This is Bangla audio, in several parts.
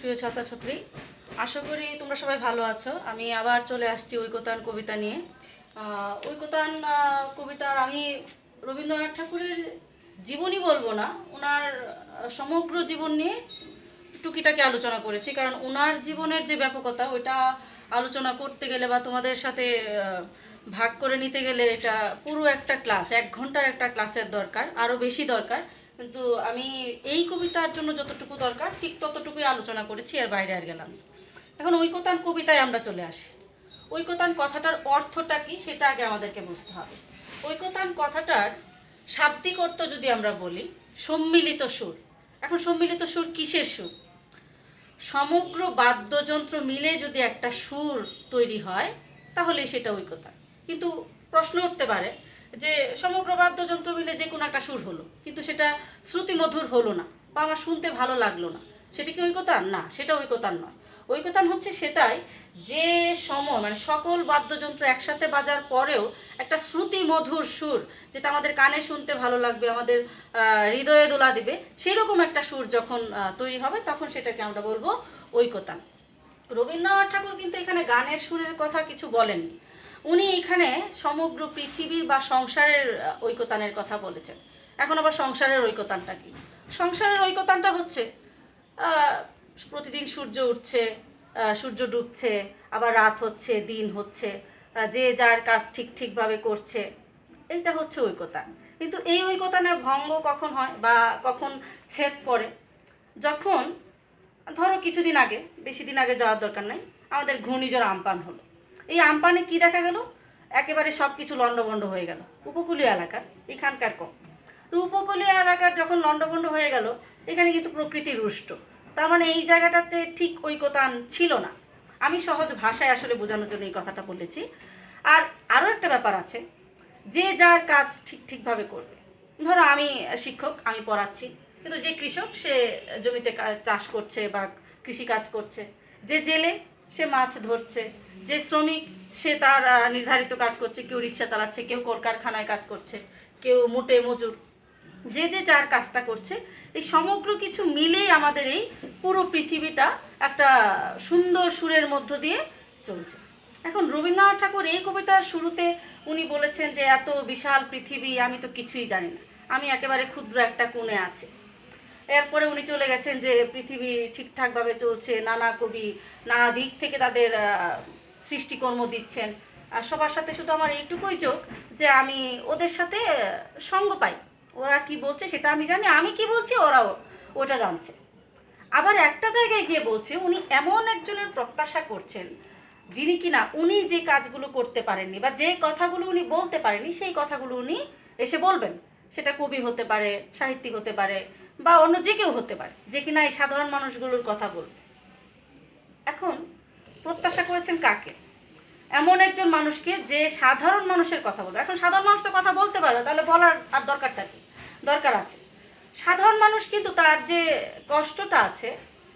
প্রিয় ছাত্রছাত্রী, আশা করি তোমরা সবাই ভালো আছো। আমি আবার চলে আসছি ঐকতান কবিতা নিয়ে। ঐকতান কবিতার আমি রবীন্দ্রনাথ ঠাকুরের জীবনী বলবো না, ওনার সমগ্র জীবন নিয়ে টুকিটাকি আলোচনা করেছি, কারণ ওনার জীবনের যে ব্যাপকতা ওইটা আলোচনা করতে গেলে বা তোমাদের সাথে ভাগ করে নিতে গেলে এটা পুরো একটা ক্লাস, 1 ঘন্টার একটা ক্লাসের দরকার, আরও বেশি দরকার। কিন্তু আমি এই কবিতার জন্য যতটুকু দরকার ঠিক ততটুকুই আলোচনা করেছি, এর বাইরে আর গেলাম না। এখন ঐকতান কবিতায় আমরা চলে আসি। ঐকতান কথাটার অর্থটা কি সেটা আগে আমাদেরকে বুঝতে হবে। ঐকতান কথাটার শাব্দিক অর্থ যদি আমরা বলি, সম্মিলিত সুর। এখন সম্মিলিত সুর কিসের সুর? সমগ্র বাদ্যযন্ত্র মিলে যদি একটা সুর তৈরি হয় তাহলে সেটা ঐকতান। কিন্তু প্রশ্ন উঠতে পারে যে সমগ্র বাদ্যযন্ত্র মিলে যে কোনো একটা সুর হলো, কিন্তু সেটা শ্রুতিমধুর হলো না বা আমার শুনতে ভালো লাগলো না, সেটা কি ঐকতান? না, সেটা ঐকতান নয়। ঐকতান হচ্ছে সেটাই যে সময় মানে সকল বাদ্যযন্ত্র একসাথে বাজার পরেও একটা শ্রুতি মধুর সুর, যেটা আমাদের কানে শুনতে ভালো লাগবে, আমাদের হৃদয়ে দোলা দিবে, সেরকম একটা সুর যখন তৈরি হবে তখন সেটাকে আমরা বলবো ঐকতান। রবীন্দ্রনাথ ঠাকুর কিন্তু এখানে গানের সুরের কথা কিছু বলেননি। উনি এখানে সমগ্র পৃথিবীর বা সংসারের ঐকতানের কথা বলেছেন। এখন আবার সংসারের ঐকতানটা কি? সংসারের ঐকতানটা হচ্ছে প্রতিদিন সূর্য উঠছে, সূর্য ডুবছে, আবার রাত হচ্ছে, দিন হচ্ছে, যে যার কাজ ঠিক ঠিকভাবে করছে, এইটা হচ্ছে ঐকতান। কিন্তু এই ঐকতানের ভঙ্গ কখন হয় বা কখন ছেদ পড়ে? যখন ধরো কিছুদিন আগে, বেশি দিন আগে যাওয়ার দরকার নাই, আমাদের ঘূর্ণিঝড় আম্পান হলো। এই আমপানে কি দেখা গেল? একেবারে সব কিছু লণ্ডভণ্ড হয়ে গেল। উপকূলীয় এলাকার, এখানকার কম। তো উপকূলীয় এলাকার যখন লণ্ডভণ্ড হয়ে গেল, এখানে কিন্তু প্রকৃতি রুষ্ট। তার মানে এই জায়গাটাতে ঠিক ঐকতান ছিল না। আমি সহজ ভাষায় আসলে বোঝানোর জন্য এই কথাটা বলেছি। আর আরও একটা ব্যাপার আছে, যে যার কাজ ঠিক ঠিকভাবে করবে। ধরো আমি শিক্ষক, আমি পড়াচ্ছি, কিন্তু যে কৃষক সে জমিতে চাষ করছে বা কৃষি কাজ করছে, যে জেলে সে মাছ ধরছে, যে শ্রমিক সে তার নির্ধারিত কাজ করছে, কেউ রিক্সা চালাচ্ছে, কেউ কলকারখানায় কাজ করছে, কেউ মোটে মজুর, যে যে যার কাজটা করছে, এই সমগ্র কিছু মিলেই আমাদের এই পুরো পৃথিবীটা একটা সুন্দর সুরের মধ্য দিয়ে চলছে। এখন রবীন্দ্রনাথ ঠাকুর এই কবিতার শুরুতে উনি বলেছেন যে এত বিশাল পৃথিবী, আমি তো কিছুই জানি না, আমি একেবারে ক্ষুদ্র একটা কোণে আছি। এরপরে উনি চলে গেছেন যে পৃথিবী ঠিকঠাকভাবে চলছে, নানা কবি নানা দিক থেকে তাদের সৃষ্টিকর্ম দিচ্ছেন। আর সবার সাথে শুধু আমার এইটুকুই যোগ যে আমি ওদের সাথে সঙ্গ পাই, ওরা কি বলছে সেটা আমি জানি, আমি কি বলছি ওরাও ওটা জানছে। আবার একটা জায়গায় গিয়ে বলছে উনি এমন একজনের প্রত্যাশা করছেন যিনি কিনা উনি যে কাজগুলো করতে পারেননি বা যে কথাগুলো উনি বলতে পারেননি সেই কথাগুলো উনি এসে বলবেন। সেটা কবি হতে পারে, সাহিত্যিক হতে পারে, বা অন্য যে কেউ হতে পারে, যে কিনা এই সাধারণ মানুষগুলোর কথা বলবে। এখন প্রত্যাশা করেছেন কাকে? এমন একজন মানুষকে যে সাধারণ মানুষের কথা বলবে। এখন সাধারণ মানুষ তো কথা বলতে পারে, তাহলে বলার আর দরকারটা কি? দরকার আছে। সাধারণ মানুষ কিন্তু তার যে কষ্টটা আছে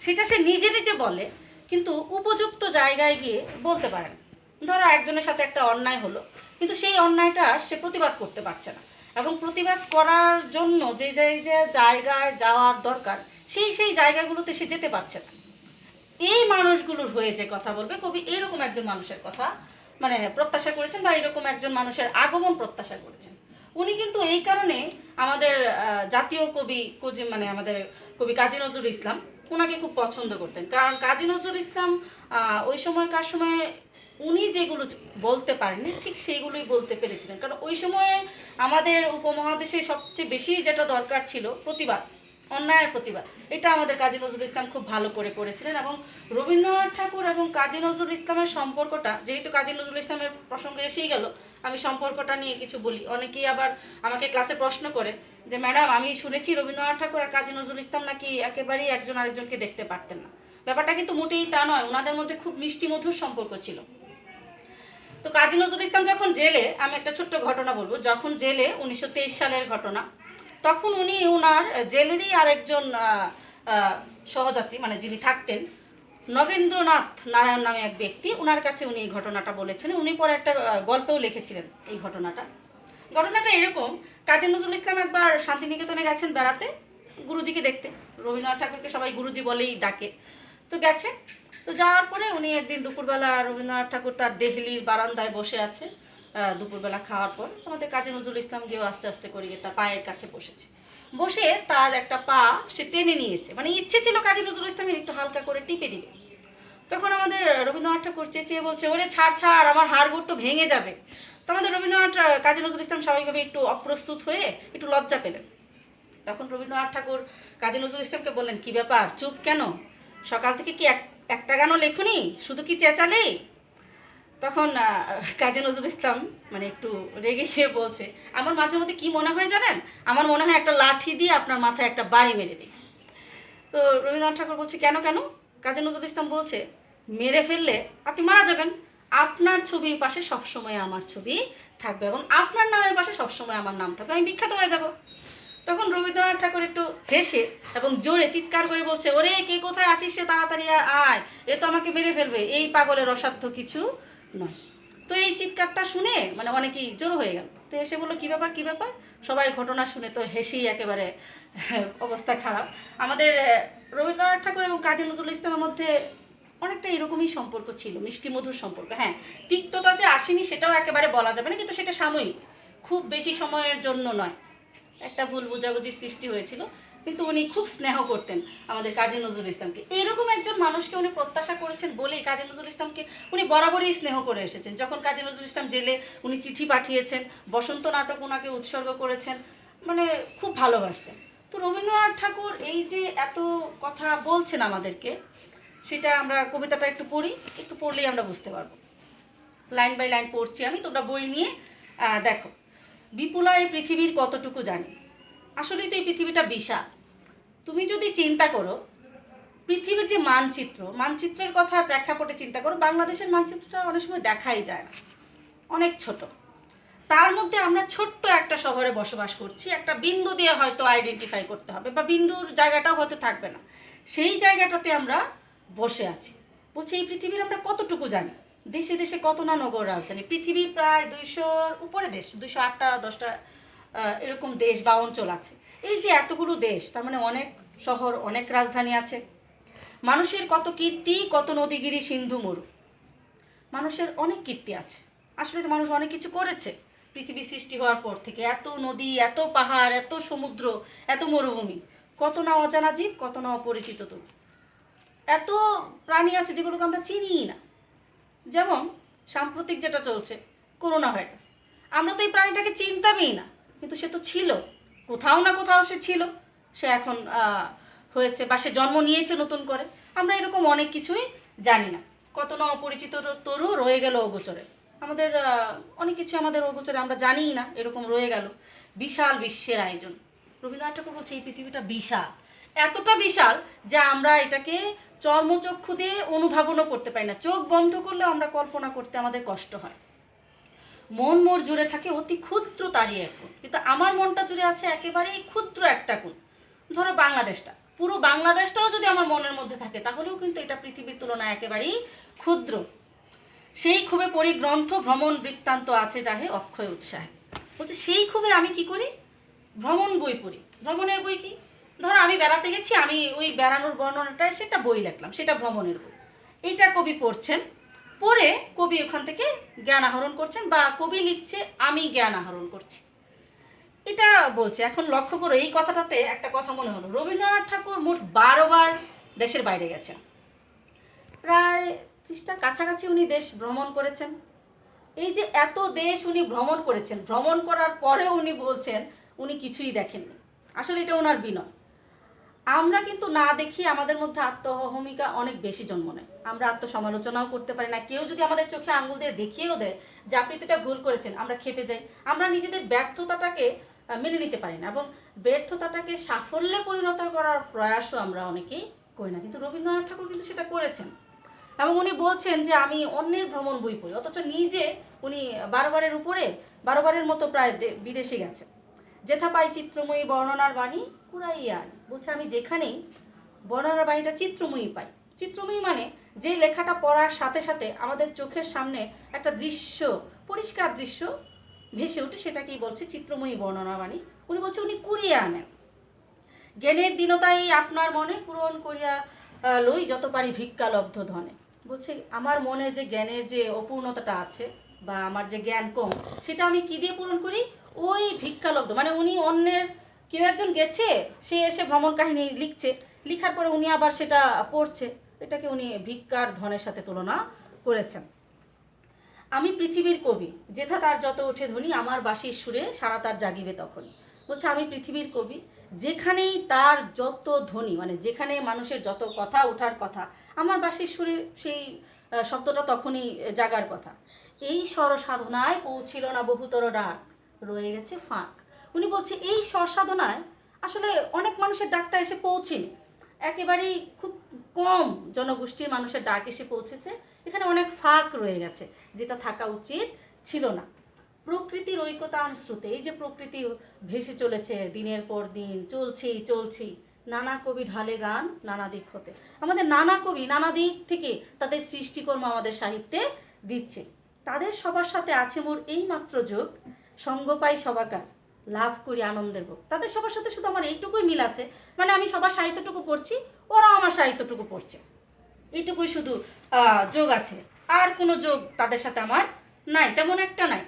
সেটা সে নিজে নিজে বলে, কিন্তু উপযুক্ত জায়গায় গিয়ে বলতে পারে না। ধরো একজনের সাথে একটা অন্যায় হলো, কিন্তু সেই অন্যায়টা সে প্রতিবাদ করতে পারছে না, এবং প্রতিবাদ করার জন্য যে যে জায়গায় যাওয়ার দরকার সেই সেই জায়গাগুলোতে সে যেতে পারছে না। এই মানুষগুলোর হয়ে যে কথা বলবে কবি, এরকম একজন মানুষের কথা মানে প্রত্যাশা করেছেন, বা এরকম একজন মানুষের আগমন প্রত্যাশা করেছেন। উনি কিন্তু এই কারণে আমাদের জাতীয় কবি মানে আমাদের কবি কাজী নজরুল ইসলাম ওনাকে খুব পছন্দ করতেন, কারণ কাজী নজরুল ইসলাম ওই সময়কার সময়ে উনি যেগুলো বলতে পারেননি ঠিক সেইগুলোই বলতে পেরেছিলেন। কারণ ওই সময়ে আমাদের উপমহাদেশে সবচেয়ে বেশি যেটা দরকার ছিল প্রতিবাদ, অন্যায়ের প্রতিবাদ, এটা আমাদের কাজী নজরুল ইসলাম খুব ভালো করে করেছিলেন। এবং রবীন্দ্রনাথ ঠাকুর এবং কাজী নজরুল ইসলামের সম্পর্কটা, যেহেতু কাজী নজরুল ইসলামের প্রসঙ্গে এসেই গেল, আমি সম্পর্কটা নিয়ে কিছু বলি। অনেকেই আবার আমাকে ক্লাসে প্রশ্ন করে যে ম্যাডাম, আমি শুনেছি রবীন্দ্রনাথ ঠাকুর আর কাজী নজরুল ইসলাম নাকি একেবারেই একজন আরেকজনকে দেখতে পারতেন না। ব্যাপারটা কিন্তু মোটেই তা নয়, ওনাদের মধ্যে খুব মিষ্টি মধুর সম্পর্ক ছিল। তো কাজী নজরুল ইসলাম যখন জেলে, আমি একটা ছোট্ট ঘটনা বলবো, যখন জেলে 1923 সালের ঘটনা, তখন উনি ওনার জেলেরই আরেকজন সহযাত্রী মানে যিনি থাকতেন, নগেন্দ্রনাথ নারায়ণ নামে এক ব্যক্তি, ওনার কাছে উনি এই ঘটনাটা বলেছেন। উনি পরে একটা গল্পেও লিখেছিলেন এই ঘটনাটা। ঘটনাটা এরকম, কাজী নজরুল ইসলাম একবার শান্তিনিকেতনে গেছেন বেড়াতে গুরুজিকে দেখতে। রবীন্দ্রনাথ ঠাকুরকে সবাই গুরুজি বলেই ডাকে। তো গেছে। তো যাওয়ার পরে উনি একদিন দুপুরবেলা রবীন্দ্রনাথ ঠাকুর তার দেহলির বারান্দায় বসে আছে, দুপুরবেলা খাওয়ার পর আমাদের কাজী নজরুল ইসলাম গিয়েও আস্তে আস্তে করে গিয়ে তার পায়ের কাছে বসেছে। বসে তার একটা পা সে টেনে নিয়েছে, মানে ইচ্ছে ছিল কাজী নজরুল ইসলামের একটু হালকা করে টিপে দিবে। তখন আমাদের রবীন্দ্রনাথ ঠাকুর চেঁচিয়ে বলছে, ওরে ছাড় ছাড়, আমার হাড়গোড় তো ভেঙে যাবে। তো আমাদের রবীন্দ্রনাথ কাজী নজরুল ইসলাম স্বাভাবিকভাবে একটু অপ্রস্তুত হয়ে একটু লজ্জা পেলেন। তখন রবীন্দ্রনাথ ঠাকুর কাজী নজরুল ইসলামকে বললেন, কি ব্যাপার, চুপ কেন? সকাল থেকে কি একটা গানও লেখনি, শুধু কি চেঁচালে? তখন কাজী নজরুল ইসলাম মানে একটু রেগে গিয়ে বলছে, আমার মাঝে মধ্যে কি মনে হয় জানেন, আমার মনে হয় একটা লাঠি দিয়ে আপনার মাথায় একটা বাড়ি মেরে দিই। তো রবীন্দ্রনাথ ঠাকুর বলছে, কেন কেন? কাজী নজরুল ইসলাম বলছে, মেরে ফেললে আপনি মারা যাবেন, আপনার ছবির পাশে সবসময় আমার ছবি থাকবে এবং আপনার নামের পাশে সবসময় আমার নাম থাকবে, আমি বিখ্যাত হয়ে যাব। তখন রবীন্দ্রনাথ ঠাকুর একটু হেসে এবং জোরে চিৎকার করে বলছে, ওরে কে কোথায় আছিস সে তাড়াতাড়ি আয়, এ তো আমাকে মেরে ফেলবে, এই পাগলের অসাধ্য কিছু নয়। তো এই চিৎকারটা শুনে মানে অনেকেই জড়ো হয়ে গেল। তো এসে বললো, কী ব্যাপার কী ব্যাপার? সবাই ঘটনা শুনে তো হেসেই একেবারে অবস্থা খারাপ। আমাদের রবীন্দ্রনাথ ঠাকুর এবং কাজী নজরুল ইসলামের মধ্যে অনেকটা এরকমই সম্পর্ক ছিল, মিষ্টি মধুর সম্পর্ক। হ্যাঁ, তিক্ততা যে আসেনি সেটাও একেবারে বলা যাবে না, কিন্তু সেটা সাময়িক, খুব বেশি সময়ের জন্য নয়। একটা ভুল বোঝাবুঝির সৃষ্টি হয়েছিল, কিন্তু উনি খুব স্নেহ করতেন আমাদের কাজী নজরুল ইসলামকে। এইরকম একজন মানুষকে উনি প্রত্যাশা করেছেন বলেই কাজী নজরুল ইসলামকে উনি বরাবরই স্নেহ করে এসেছেন। যখন কাজী নজরুল ইসলাম জেলে, উনি চিঠি পাঠিয়েছেন, বসন্ত নাটক ওনাকে উৎসর্গ করেছেন, মানে খুব ভালোবাসতেন। তো রবীন্দ্রনাথ ঠাকুর এই যে এত কথা বলছেন আমাদেরকে, সেটা আমরা কবিতাটা একটু পড়ি, একটু পড়লেই আমরা বুঝতে পারবো। লাইন বাই লাইন পড়ছি আমি, তোমরা বই নিয়ে দেখো। বিপুলা এই পৃথিবীর কতটুকু জানি, আসলেই তো এই পৃথিবীটা বিশাল। তুমি যদি চিন্তা করো পৃথিবীর যে মানচিত্রের কথা প্রেক্ষাপটে চিন্তা করো, বাংলাদেশের মানচিত্রটা অনেক সময় দেখাই যায় না, অনেক ছোট। তার মধ্যে আমরা ছোট্ট একটা শহরে বসবাস করছি, একটা বিন্দু দিয়ে হয়তো আইডেন্টিফাই করতে হবে, বা বিন্দুর জায়গাটাও হয়তো থাকবে না, সেই জায়গাটাতে আমরা বসে আছি। বলছে এই পৃথিবীর আমরা কতটুকু জানি, দেশে দেশে কত না নগর রাজধানী, পৃথিবীর প্রায় 200-র উপরে দেশ, 208টা 10টা এরকম দেশ বা অঞ্চল আছে। এই যে এতগুলো দেশ, তার মানে অনেক শহর, অনেক রাজধানী আছে। মানুষের কত কীর্তি, কত নদীগিরি সিন্ধু মরু, মানুষের অনেক কীর্তি আছে। আসলে তো মানুষ অনেক কিছু করেছে পৃথিবী সৃষ্টি হওয়ার পর থেকে, এত নদী, এত পাহাড়, এত সমুদ্র, এত মরুভূমি, কত না অজানা জীব, কত না অপরিচিত তো, এত প্রাণী আছে যেগুলোকে আমরা চিনিই না। যেমন সাম্প্রতিক যেটা চলছে, করোনা ভাইরাস, আমরা তো এই প্রাণীটাকে চিনতামই না, কিন্তু সে তো ছিল, কোথাও না কোথাও সে ছিল, সে এখন হয়েছে বা সে জন্ম নিয়েছে নতুন করে। আমরা এরকম অনেক কিছুই জানি না, কত না অপরিচিত তরু রয়ে গেল অগোচরে, আমাদের অনেক কিছু আমাদের অগোচরে আমরা জানিই না, এরকম রয়ে গেল। বিশাল বিশ্বের আয়োজন, রবীন্দ্রনাথ ঠাকুর বলছে এই পৃথিবীটা বিশাল, এতটা বিশাল যে আমরা এটাকে চর্মচক্ষু দিয়ে অনুধাবনও করতে পারি না, চোখ বন্ধ করলেও আমরা কল্পনা করতে আমাদের কষ্ট হয়। মন মোর জুড়ে থাকে অতি ক্ষুদ্র তারই এক কোণ, কিন্তু আমার মনটা জুড়ে আছে একেবারেই ক্ষুদ্র একটা কোণ। ধরো বাংলাদেশটা, পুরো বাংলাদেশটাও যদি আমার মনের মধ্যে থাকে, তাহলেও কিন্তু এটা পৃথিবীর তুলনায় একেবারেই ক্ষুদ্র। সেই ক্ষোভে পড়ি গ্রন্থ ভ্রমণ বৃত্তান্ত আছে যাহে অক্ষয় উৎসাহে। বলছে সেই ক্ষোভে আমি কি করি, ভ্রমণ বই পড়ি। ভ্রমণের বই কি? ধরো আমি বেড়াতে গেছি, আমি ওই বেড়ানোর বর্ণনাটা সেটা বই লিখলাম, সেটা ভ্রমণের বই। এইটা কবি পড়ছেন, পড়ে কবি ওখান থেকে জ্ঞান আহরণ করছেন, বা কবি লিখছে, আমি জ্ঞান আহরণ করছি, এটা বলছে। এখন লক্ষ্য করো এই কথাটাতে একটা কথা মনে হলো, রবীন্দ্রনাথ ঠাকুর মোট 12 বার দেশের বাইরে গেছেন, প্রায় 30টার কাছাকাছি উনি দেশ ভ্রমণ করেছেন। এই যে এত দেশ উনি ভ্রমণ করেছেন, ভ্রমণ করার পরেও উনি বলছেন উনি কিছুই দেখেননি। আসলে এটা ওনার বিনয়। আমরা কিন্তু না দেখি আমাদের মধ্যে আত্মহমিকা অনেক বেশি জন্ম নেয়, আমরা আত্মসমালোচনাও করতে পারি না। কেউ যদি আমাদের চোখে আঙুল দিয়ে দেখিয়েও দেয় যে আপনি তো এটা ভুল করেছেন, আমরা খেপে যাই, আমরা নিজেদের ব্যর্থতাটাকে মেনে নিতে পারি না, এবং ব্যর্থতাটাকে সাফল্যে পরিণত করার প্রয়াসও আমরা অনেকেই করি না। কিন্তু রবীন্দ্রনাথ ঠাকুর কিন্তু সেটা করেছেন, এবং উনি বলছেন যে আমি অন্যের ভ্রমণ বই পড়ি, অথচ নিজে উনি 12 বারের উপরে, 12 বারের মতো প্রায় বিদেশে গেছেন। যেথা পাই চিত্রময়ী বর্ণনার বাণী কুড়াইয়া আনি, বলছে আমি যেখানেই বর্ণনার বাণীটা চিত্রময়ী পাই। চিত্রময়ী মানে যে লেখাটা পড়ার সাথে সাথে আমাদের চোখের সামনে একটা দৃশ্য, পরিষ্কার দৃশ্য ভেসে ওঠে, সেটাকেই বলছে চিত্রময়ী বর্ণনা বাণী। উনি বলছে উনি কুড়িয়ে আনেন। জ্ঞানের দীনতাই আপনার মনে পূরণ করিয়া লই যত পারি ভিক্ষালব্ধ ধনে। বলছে আমার মনে যে জ্ঞানের যে অপূর্ণতাটা আছে বা আমার যে জ্ঞান কম, সেটা আমি কি দিয়ে পূরণ করি? ওই ভিক্ষালব্ধ, মানে উনি অন্যের কেউ একজন গেছে, সে এসে ভ্রমণ কাহিনী লিখছে, লিখার পরে উনি আবার সেটা পড়ছে, এটাকে উনি ভিক্ষার ধনের সাথে তুলনা করেছেন। আমি পৃথিবীর কবি, যেথা তার যত ওঠে ধ্বনি, আমার বাঁশির সুরে সারা তার জাগিবে তখন। বলছে আমি পৃথিবীর কবি, যেখানেই তার যত ধ্বনি, মানে যেখানে মানুষের যত কথা ওঠার কথা, আমার বাঁশির সুরে সেই শব্দটা তখনই জাগার কথা। এই স্বর সাধনায় পৌঁছিল না বহুতর ডাক, রয়ে গেছে ফাঁক। উনি বলছে এই স্বর সাধনায় আসলে অনেক মানুষের ডাকটা এসে পৌঁছেনি, একেবারেই খুব কম জনগোষ্ঠীর মানুষের ডাক এসে পৌঁছেছে, এখানে অনেক ফাঁক রয়ে গেছে, যেটা থাকা উচিত ছিল না। প্রকৃতির ঐকতান স্রোতে, এই যে প্রকৃতি ভেসে চলেছে দিনের পর দিন, চলছেই, নানা কবি ঢালে গান নানা দিক হতে। আমাদের নানা কবি নানা দিক থেকে তাদের সৃষ্টিকর্ম আমাদের সাহিত্যে দিচ্ছে। তাদের সবার সাথে আছে মোর এই মাত্র যোগ, সঙ্গ পাই সবাকার লাভ করি আনন্দের ভোগ। তাদের সবার সাথে শুধু আমার এইটুকুই মিল আছে, মানে আমি সবার সাহিত্যটুকু পড়ছি, ওরাও আমার সাহিত্যটুকু পড়ছে, এইটুকুই শুধু যোগ আছে, আর কোনো যোগ তাদের সাথে আমার নাই, তেমন একটা নাই।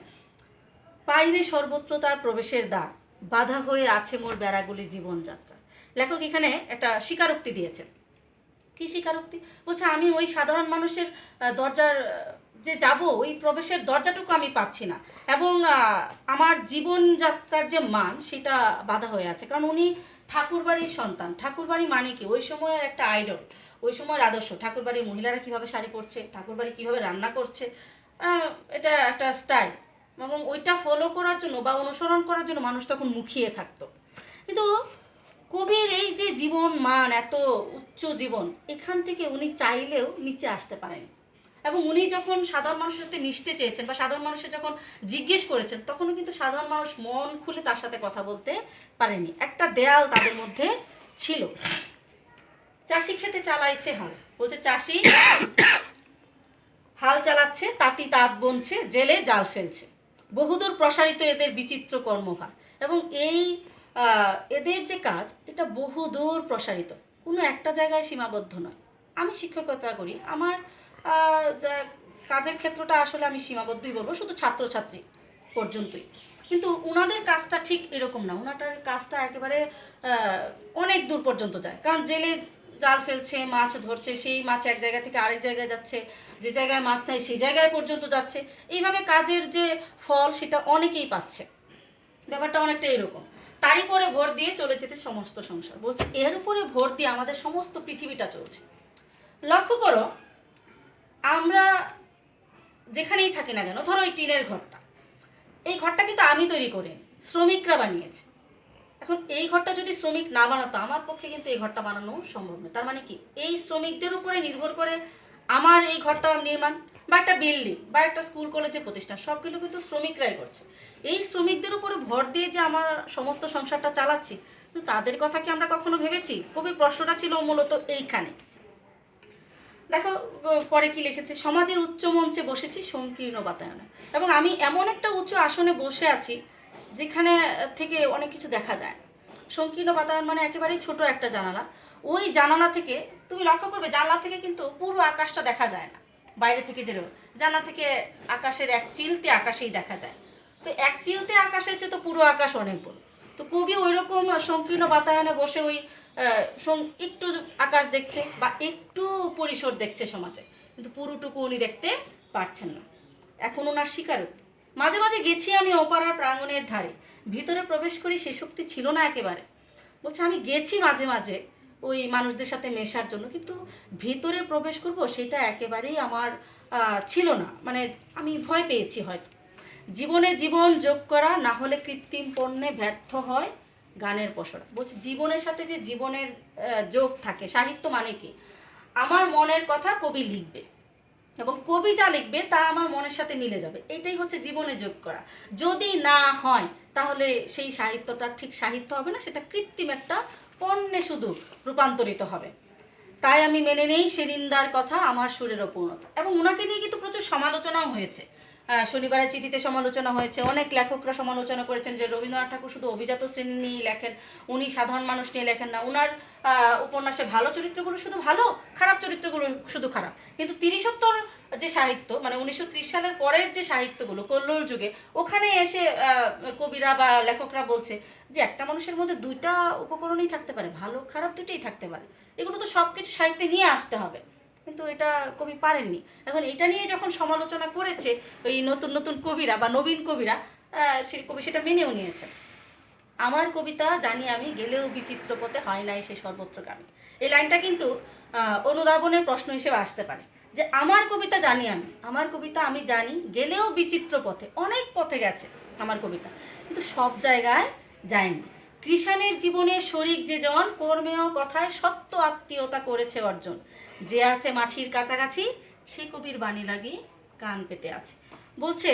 পাইরে সর্বত্র তার প্রবেশের দ্বার, বাধা হয়ে আছে মোর বেড়াগুলি জীবনযাত্রা। লেখক এখানে একটা স্বীকারোক্তি দিয়েছেন। কি স্বীকারোক্তি? বলছে আমি ওই সাধারণ মানুষের দরজার যে যাব, ওই প্রবেশের দরজাটুকু আমি পাচ্ছি না, এবং আমার জীবনযাত্রার যে মান সেটা বাধা হয়ে আছে। কারণ উনি ঠাকুরবাড়ির সন্তান। ঠাকুরবাড়ি মানে কি? ওই সময়ের একটা আইডল, ওই সময়ের আদর্শ। ঠাকুরবাড়ির মহিলারা কিভাবে শাড়ি পরছে, ঠাকুরবাড়ি কিভাবে রান্না করছে, এটা একটা স্টাইল, এবং ওইটা ফলো করার জন্য বা অনুসরণ করার জন্য মানুষ তখন মুখিয়ে থাকতো। কিন্তু কবির এই যে জীবন মান, এত উচ্চ জীবন, এখান থেকে উনি চাইলেও নিচে আসতে পারেন, এবং উনি যখন সাধারণ মানুষের সাথে মিশতে চেয়েছেন বা সাধারণ মানুষের যখন জিজ্ঞেস করেছেন, তখনও কিন্তু সাধারণ মানুষ মন খুলে তার সাথে কথা বলতে পারেনি, একটা দেয়াল তাদের মধ্যে ছিল। চাষি খেতে চালাইছে হাল, বলছে চাষি হাল চালাচ্ছে, তাঁতি তাঁত বুনছে, জেলে জাল ফেলছে, বহুদূর প্রসারিত এদের বিচিত্র কর্মভার। এবং এই এদের যে কাজ, এটা বহুদূর প্রসারিত, কোনো একটা জায়গায় সীমাবদ্ধ নয়। আমি শিক্ষকতা করি, আমার কাজের ক্ষেত্রটা আসলে আমি সীমাবদ্ধই বলবো, শুধু ছাত্রছাত্রী পর্যন্তই। কিন্তু ওনাদের কাজটা ঠিক এরকম না, ওনাটার কাজটা একেবারে অনেক দূর পর্যন্ত যায়। কারণ জেলে জাল ফেলছে, মাছ ধরছে, সেই মাছ এক জায়গা থেকে আরেক জায়গায় যাচ্ছে, যে জায়গায় মাছ নাই সেই জায়গায় পর্যন্ত যাচ্ছে। এইভাবে কাজের যে ফল সেটা অনেকেই পাচ্ছে, ব্যাপারটা অনেকটা এরকম। তারই পরে ভর দিয়ে চলে যেতে সমস্ত সংসার। বলছে এর উপরে ভর দিয়ে আমাদের সমস্ত পৃথিবীটা চলছে। লক্ষ্য করো, আমরা যেখানেই থাকি না কেন, ধরো এই টিনের ঘরটা, এই ঘরটা কিন্তু আমি তৈরি করি, শ্রমিকরা বানিয়েছে। এখন এই ঘরটা যদি শ্রমিক না বানাতো, আমার পক্ষে কিন্তু এই ঘরটা বানানো সম্ভব নয়। তার মানে কি, এই শ্রমিকদের উপরে নির্ভর করে আমার এই ঘরটা নির্মাণ, বা একটা বিল্ডিং বা একটা স্কুল কলেজের প্রতিষ্ঠান, সবগুলো কিন্তু শ্রমিকরাই করছে। এই শ্রমিকদের উপরে ভর দিয়ে যে আমার সমস্ত সংসারটা চালাচ্ছি, কিন্তু তাদের কথা কি আমরা কখনো ভেবেছি? কবির প্রশ্নটা ছিল মূলত এইখানে। দেখো পরে কি লিখেছে, সমাজের উচ্চ মঞ্চে বসেছি সংকীর্ণ বাতায়নে, এবং আমি এমন একটা উচ্চ আসনে বসে আছি যেখানে থেকে অনেক কিছু দেখা যায়। সংকীর্ণ বাতায়ন মানে একেবারেই ছোট একটা জানালা, ওই জানালা থেকে তুমি লক্ষ্য করবে, জানলা থেকে কিন্তু পুরো আকাশটা দেখা যায় না, বাইরে থেকে যেরকম জানলা থেকে আকাশের এক চিলতে আকাশেই দেখা যায়। তো এক চিলতে আকাশের চেয়ে তো পুরো আকাশ অনেক বড়। তো কবি ওই রকম সংকীর্ণ বাতায়নে বসে ওই একটু আকাশ দেখছে বা একটু পরিসর দেখছে সমাজে, কিন্তু পুরোটুকু উনি দেখতে পারছেন না। এখন ওনার স্বীকারোক্তি, মাঝে মাঝে গেছি আমি অপারার প্রাঙ্গণের ধারে, ভিতরে প্রবেশ করি সে শক্তি ছিল না একেবারে। বলছে আমি গেছি মাঝে মাঝে ওই মানুষদের সাথে মেশার জন্য, কিন্তু ভিতরে প্রবেশ করব সেটা একেবারেই আমার ছিল না, মানে আমি ভয় পেয়েছি হয়তো। জীবনে জীবন যোগ করা, না হলে কৃত্রিম পণ্যে ব্যর্থ হয় গানের পসরা। বলছে জীবনের সাথে যে জীবনের যোগ থাকে, সাহিত্য মানে কি, আমার মনের কথা কবি লিখবে, এবং কবি যা লিখবে তা আমার মনের সাথে মিলে যাবে, এটাই হচ্ছে জীবনে যোগ করা। যদি না হয় তাহলে সেই সাহিত্যটা ঠিক সাহিত্য হবে না, সেটা কৃত্রিম একটা পণ্যে শুধু রূপান্তরিত হবে। তাই আমি মেনে নেই সে নিন্দার কথা, আমার সুরের অপূর্ণতা। এবং ওনাকে নিয়ে কিন্তু প্রচুর সমালোচনাও হয়েছে। শনিবারের চিঠিতে সমালোচনা হয়েছে, অনেক লেখকরা সমালোচনা করেছেন যে রবীন্দ্রনাথ ঠাকুর শুধু অভিজাত শ্রেণী নিয়ে লেখেন, উনি সাধারণ মানুষ নিয়ে লেখেন না, ওনার উপন্যাসে ভালো চরিত্রগুলো শুধু ভালো, খারাপ চরিত্রগুলো শুধু খারাপ। কিন্তু তিরিশোত্তর যে সাহিত্য, মানে 1930 সালের পরের যে সাহিত্যগুলো কল্লোল যুগে, ওখানে এসে কবিরা বা লেখকরা বলছে যে একটা মানুষের মধ্যে দুইটা উপকরণই থাকতে পারে, ভালো খারাপ দুইটাই থাকতে পারে, এগুলো তো সব কিছু সাহিত্যে নিয়ে আসতে হবে। কিন্তু এটা কবি পারেননি। এখন এটা নিয়ে যখন সমালোচনা করেছে ওই নতুন নতুন কবিরা বা নবীন কবিরা, সে কবি সেটা মেনেও নিয়েছে। আমার কবিতা জানি আমি, গেলেও বিচিত্র পথে হয় নাই সে সর্বত্রগামী। এই লাইনটা কিন্তু অনুধাবনের প্রশ্ন হিসেবে আসতে পারে, যে আমার কবিতা জানি আমি, আমার কবিতা আমি জানি, গেলেও বিচিত্র পথে, অনেক পথে গেছে আমার কবিতা, কিন্তু সব জায়গায় যায়নি। কৃষাণের জীবনের শরিক যে জন, কর্মেয় কথায় সত্য আত্মীয়তা করেছে অর্জন, যে আছে মাটির কাছাকাছি সে কবির বাণী লাগি কান পেতে আছে। বলছে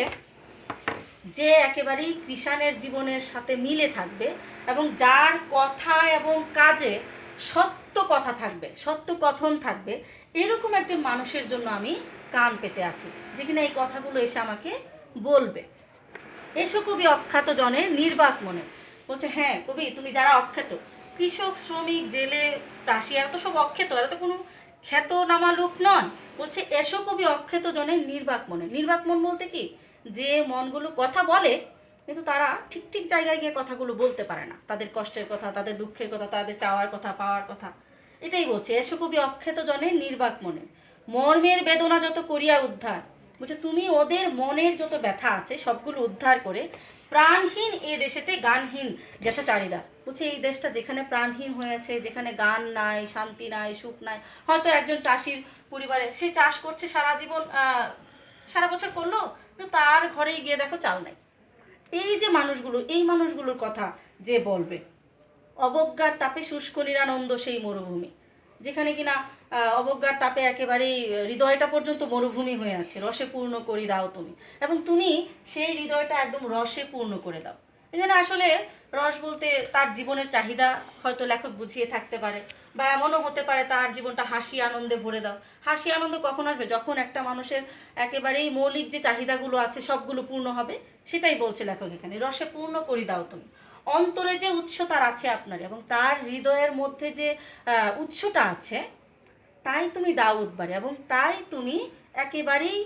যে একেবারেই কৃষাণের জীবনের সাথে মিলে থাকবে এবং যার কথা এবং কাজে সত্য কথা থাকবে, সত্য কথন থাকবে, এরকম একজন মানুষের জন্য আমি কান পেতে আছি, যে কিনা এই কথাগুলো এসে আমাকে বলবে। এসো কবি অখ্যাত জনে নির্বাক মনে। বলছে হ্যাঁ কবি, তুমি যারা অখ্যাত, কৃষক, শ্রমিক, জেলে, চাষি, এরা তো সব অখ্যাত, এরা তো কোনো খ্যাতনামা লোক নয়। বলছে এসো কবি অখ্যাত জনে নির্বাক মনে। নির্বাক মন বলতে কি, যে মনগুলো কথা বলে কিন্তু তারা ঠিক ঠিক জায়গায় গিয়ে কথাগুলো বলতে পারে না, তাদের কষ্টের কথা, তাদের দুঃখের কথা, তাদের চাওয়ার কথা, পাওয়ার কথা, এটাই বলছে। এসো কবি অখ্যাত জনে নির্বাক মনে, মর্মের বেদনা যত করিয়া উদ্ধার। বলছে তুমি ওদের মনের যত ব্যথা আছে সবগুলো উদ্ধার করে প্রাণহীন এ দেশেতে গানহীন যেথা চারিদা। বলছে এই দেশটা যেখানে প্রাণহীন হয়েছে, যেখানে গান নাই, শান্তি নাই, সুখ নাই। হয়তো একজন চাষির পরিবারে, সে চাষ করছে সারা জীবন, সারা বছর করলো, কিন্তু তার ঘরেই গিয়ে দেখো চাল নাই। এই যে মানুষগুলো, এই মানুষগুলোর কথা যে বলবে, অবজ্ঞার তাপে শুষ্ক নিরানন্দ সেই মরুভূমি, যেখানে কিনা অবজ্ঞার তাপে একেবারেই হৃদয়টা পর্যন্ত মরুভূমি হয়ে আছে, রসে পূর্ণ করি দাও তুমি, এবং তুমি সেই হৃদয়টা একদম রসে পূর্ণ করে দাও। এখানে আসলে রস বলতে তার জীবনের চাহিদা হয়তো লেখক বুঝিয়ে থাকতে পারে, বা এমনও হতে পারে তার জীবনটা হাসি আনন্দে ভরে দাও। হাসি আনন্দ কখন আসবে, যখন একটা মানুষের একেবারেই মৌলিক যে চাহিদাগুলো আছে সবগুলো পূর্ণ হবে, সেটাই বলছে লেখক এখানে, রসে পূর্ণ করি দাও তুমি। অন্তরে যে উৎস তার আছে আপনার, এবং তার হৃদয়ের মধ্যে যে উৎসটা আছে, তাই তুমি দাও উদ্বারে, এবং তাই তুমি একেবারেই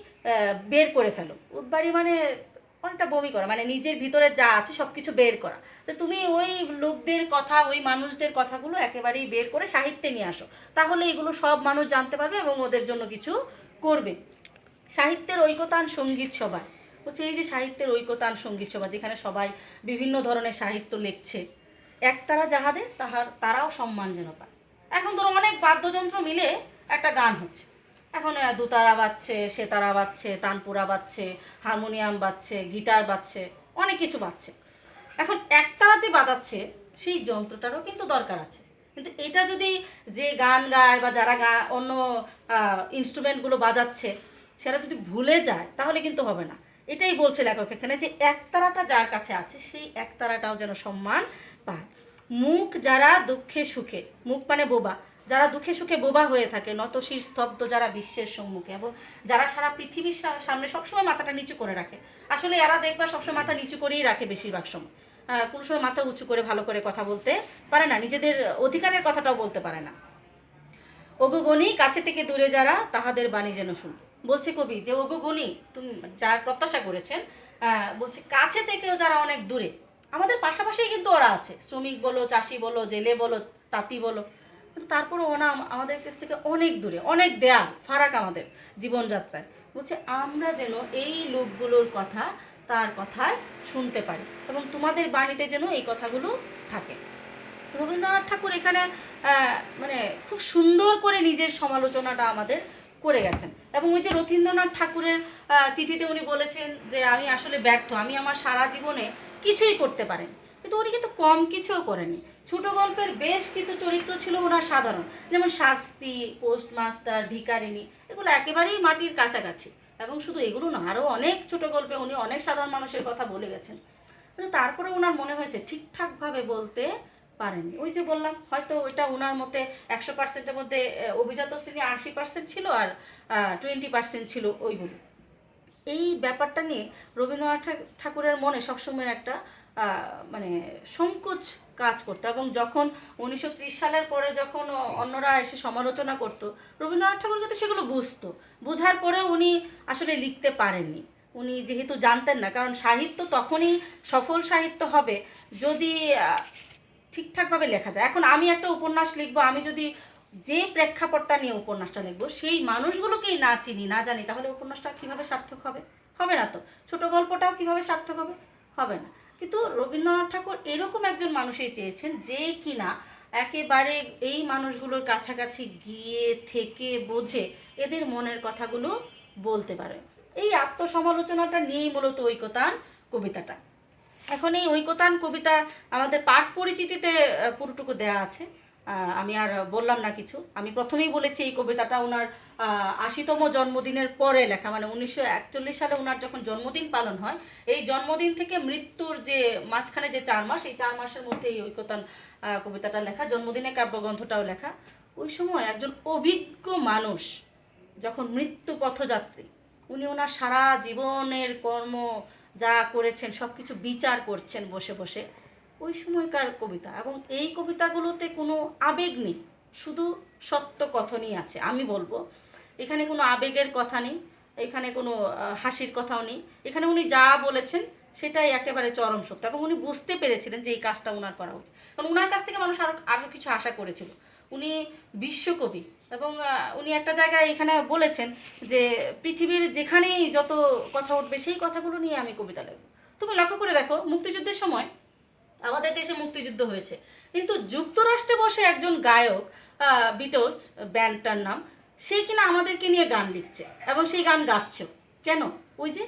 বের করে ফেলো। উদ্বারি মানে অনেকটা বমি করা, মানে নিজের ভিতরে যা আছে সব কিছু বের করা। তো তুমি ওই লোকদের কথা, ওই মানুষদের কথাগুলো একেবারেই বের করে সাহিত্যে নিয়ে আসো, তাহলে এগুলো সব মানুষ জানতে পারবে এবং ওদের জন্য কিছু করবে। সাহিত্যের ঐকতান সঙ্গীত সভা। বলছে এই যে সাহিত্যের ঐকতান সঙ্গীত সভা, যেখানে সবাই বিভিন্ন ধরনের সাহিত্য লিখছে, একতারা যাহাদের তারাও সম্মান যেন পায়। এখন ধরো অনেক বাদ্যযন্ত্র মিলে একটা গান হচ্ছে, এখন দুতারা বাজছে, সেতারা বাজছে, তানপুরা বাজছে, হারমোনিয়াম বাজছে, গিটার বাজছে, অনেক কিছু বাজছে। এখন একতারা যে বাজাচ্ছে সেই যন্ত্রটারও কিন্তু দরকার আছে, কিন্তু এটা যদি যে গান গায় বা যারা অন্য ইনস্ট্রুমেন্টগুলো বাজাচ্ছে সেটা যদি ভুলে যায় তাহলে কিন্তু হবে না। এটাই বলছে লেখক এখানে, যে একতারাটা যার কাছে আছে সেই একতারাটাও যেন সম্মান পায়। মুখ যারা দুঃখে সুখে, মুখ মানে বোবা, যারা দুঃখে সুখে বোবা হয়ে থাকে, নতশির স্তব্ধ যারা বিশ্বের সম্মুখে, এবং যারা সারা পৃথিবীর সামনে সবসময় মাথাটা নিচু করে রাখে। আসলে এরা দেখবা সবসময় মাথা নিচু করেই রাখে বেশিরভাগ সময়, কোনো সময় মাথা উঁচু করে ভালো করে কথা বলতে পারে না, নিজেদের অধিকারের কথাটাও বলতে পারে না। ওগো গণি কাছে থেকে দূরে যারা, তাহাদের বাণী যেন শুন। বলছে কবি যে ওগো গণি, তুমি যার প্রত্যাশা করেছেন, বলছে কাছে থেকেও যারা অনেক দূরে, আমাদের পাশাপাশিই কিন্তু ওরা আছে, শ্রমিক বলো, চাষি বলো, জেলে বলো, তাঁতি বলো, কিন্তু তারপরে ওরা আমাদের কাছ থেকে অনেক দূরে, অনেক দেয়াল ফারাক আমাদের জীবনযাত্রায়। বলছে আমরা যেন এই লোকগুলোর কথা, তার কথায় শুনতে পারি, এবং তোমাদের বাণীতে যেন এই কথাগুলো থাকে। রবীন্দ্রনাথ ঠাকুর এখানে মানে খুব সুন্দর করে নিজের সমালোচনাটা আমাদের করে গেছেন। এবং ওই যে রথীন্দ্রনাথ ঠাকুরের চিঠিতে উনি বলেছেন যে আমি আসলে ব্যর্থ, আমি আমার সারা জীবনে কিছুই করতে পারিনি, কিন্তু উনি কিন্তু কম কিছুও করেনি। ছোট গল্পের বেশ কিছু চরিত্র ছিল ওনার সাধারণ, যেমন শাস্তি, পোস্টমাস্টার, ভিকারিনী, এগুলো একেবারেই মাটির কাছাকাছি। এবং শুধু এগুলো না, আরও অনেক ছোট গল্পে উনি অনেক সাধারণ মানুষের কথা বলে গেছেন, কিন্তু তারপরে ওনার মনে হয়েছে ঠিকঠাকভাবে বলতে পারেনি। ওই যে বললাম, হয়তো ওইটা ওনার মতে 100%-এর মধ্যে অভিজাত শ্রেণী 80% ছিল, আর 20% ছিল ওইগুলো। এই ব্যাপারটা নিয়ে রবীন্দ্রনাথ ঠাকুরের মনে সবসময় একটা মানে সংকোচ কাজ করতো। এবং যখন 1930 সালের পরে যখন অন্যরা এসে সমালোচনা করতো, রবীন্দ্রনাথ ঠাকুর কিন্তু সেগুলো বুঝতো। বোঝার পরেও উনি আসলে লিখতে পারেননি। উনি যেহেতু জানতেন না, কারণ সাহিত্য তখনই সফল সাহিত্য হবে যদি ঠিকঠাকভাবে লেখা যায়। এখন আমি একটা উপন্যাস লিখবো, আমি যদি যে প্রেক্ষাপটটা নিয়ে উপন্যাসটা লিখবো সেই মানুষগুলোকেই না চিনি না জানি, তাহলে উপন্যাসটা কিভাবে সার্থক হবে? হবে না তো। ছোট গল্পটাও কিভাবে সার্থক হবে? হবে না। কিন্তু রবীন্দ্রনাথ ঠাকুর এরকম একজন মানুষই চেয়েছেন যে কিনা একেবারে এই মানুষগুলোর কাছাকাছি গিয়ে থেকে বোঝে এদের মনের কথাগুলো বলতে পারে। এই আত্মসমালোচনাটা নিয়েই মূলত ঐকতান কবিতাটা। এখন এই ঐকতান কবিতা আমাদের পাঠ পরিচিতিতে পুরোটুকু দেয়া আছে। আমি আর বললাম না কিছু। আমি প্রথমেই বলেছি এই কবিতাটা ওনার ৮০তম জন্মদিনের পরে লেখা, মানে 1941 সালে ওনার যখন জন্মদিন পালন হয়, এই জন্মদিন থেকে মৃত্যুর যে মাঝখানে যে 4 মাস, এই 4 মাসের মধ্যে এই ঐকতান কবিতাটা লেখা, জন্মদিনে কাব্যগ্রন্থটাও লেখা। ওই সময় একজন অভিজ্ঞ মানুষ যখন মৃত্যু পথযাত্রী, উনি ওনার সারা জীবনের কর্ম যা করেছেন সব কিছু বিচার করছেন বসে বসে, ওই সময়কার কবিতা। এবং এই কবিতাগুলোতে কোনো আবেগ নেই, শুধু সত্য কথনই আছে। আমি বলবো এখানে কোনো আবেগের কথা নেই, এখানে কোনো হাসির কথাও নেই। এখানে উনি যা বলেছেন সেটাই একেবারে চরম সত্য। এবং উনি বুঝতে পেরেছিলেন যে এই কাজটা ওনার করা উচিত, কারণ ওনার কাছ থেকে মানুষ আরও কিছু আশা করেছিল। উনি বিশ্বকবি, এবং উনি একটা জায়গায় এখানে বলেছেন যে পৃথিবীর যেখানেই যত কথা উঠবে সেই কথাগুলো নিয়ে আমি কবিতা লিখব। তুমি লক্ষ্য করে দেখো, মুক্তিযুদ্ধের সময় আমাদের দেশে মুক্তিযুদ্ধ হয়েছে, কিন্তু যুক্তরাষ্ট্রে বসে একজন গায়ক, বিটলস ব্যান্ডটার নাম, সে কিনা আমাদেরকে নিয়ে গান লিখছে এবং সেই গান গাচ্ছেও। কেন? ওই যে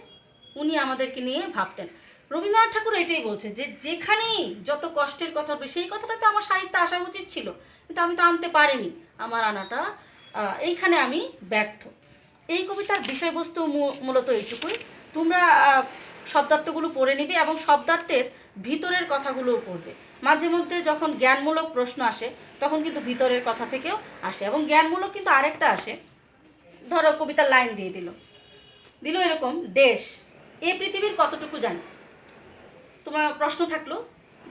উনি আমাদেরকে নিয়ে ভাবতেন। রবীন্দ্রনাথ ঠাকুর এটাই বলছে যে যেখানেই যত কষ্টের কথা হবে সেই কথাটা তো আমার সাহিত্যে আসা উচিত ছিল, কিন্তু আমি তো আনতে পারিনি। আমার আনাটা এইখানে আমি ব্যর্থ। এই কবিতার বিষয়বস্তু মূলত এইটুকুই। তোমরা শব্দার্থগুলো পড়ে নিবে এবং শব্দার্থের ভিতরের কথাগুলোও পড়বে। মাঝে মধ্যে যখন জ্ঞানমূলক প্রশ্ন আসে তখন কিন্তু ভিতরের কথা থেকেও আসে, এবং জ্ঞানমূলক কিন্তু আরেকটা আসে। ধরো কবিতার লাইন দিয়ে দিল দিল এরকম, দেশ এ পৃথিবীর কতটুকু জানি। তোমার প্রশ্ন থাকলো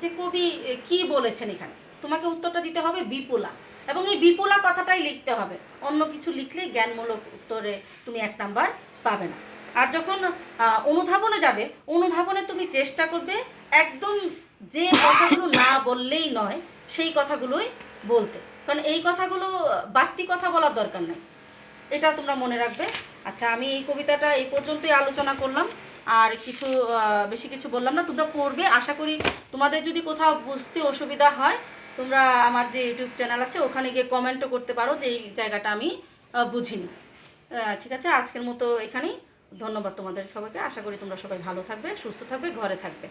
যে কবি কি বলেছেন এখানে, তোমাকে উত্তরটা দিতে হবে বিপুলা, এবং এই বিপুলা কথাটাই লিখতে হবে। অন্য কিছু লিখলে জ্ঞানমূলক উত্তরে তুমি 1 নাম্বার পাবে না। আর যখন অনুধাবনে যাবে, অনুধাবনে তুমি চেষ্টা করবে একদম যে কথাগুলো না বললেই নয় সেই কথাগুলোই বলতে, কারণ এই কথাগুলো বাড়তি কথা বলার দরকার নেই, এটা তোমরা মনে রাখবে। আচ্ছা, আমি এই কবিতাটা এই পর্যন্তই আলোচনা করলাম, আর কিছু বেশি কিছু বললাম না। তোমরা পড়বে, আশা করি তোমাদের যদি কোথাও বুঝতে অসুবিধা হয় তোমরা আমার যে ইউটিউব চ্যানেল আছে ওখানে গিয়ে কমেন্টও করতে পারো যে এই জায়গাটা আমি বুঝিনি। ঠিক আছে, আজকের মতো এখানেই। ধন্যবাদ তোমাদের সবাইকে। আশা করি তোমরা সবাই ভালো থাকবে, সুস্থ থাকবে, ঘরে থাকবে।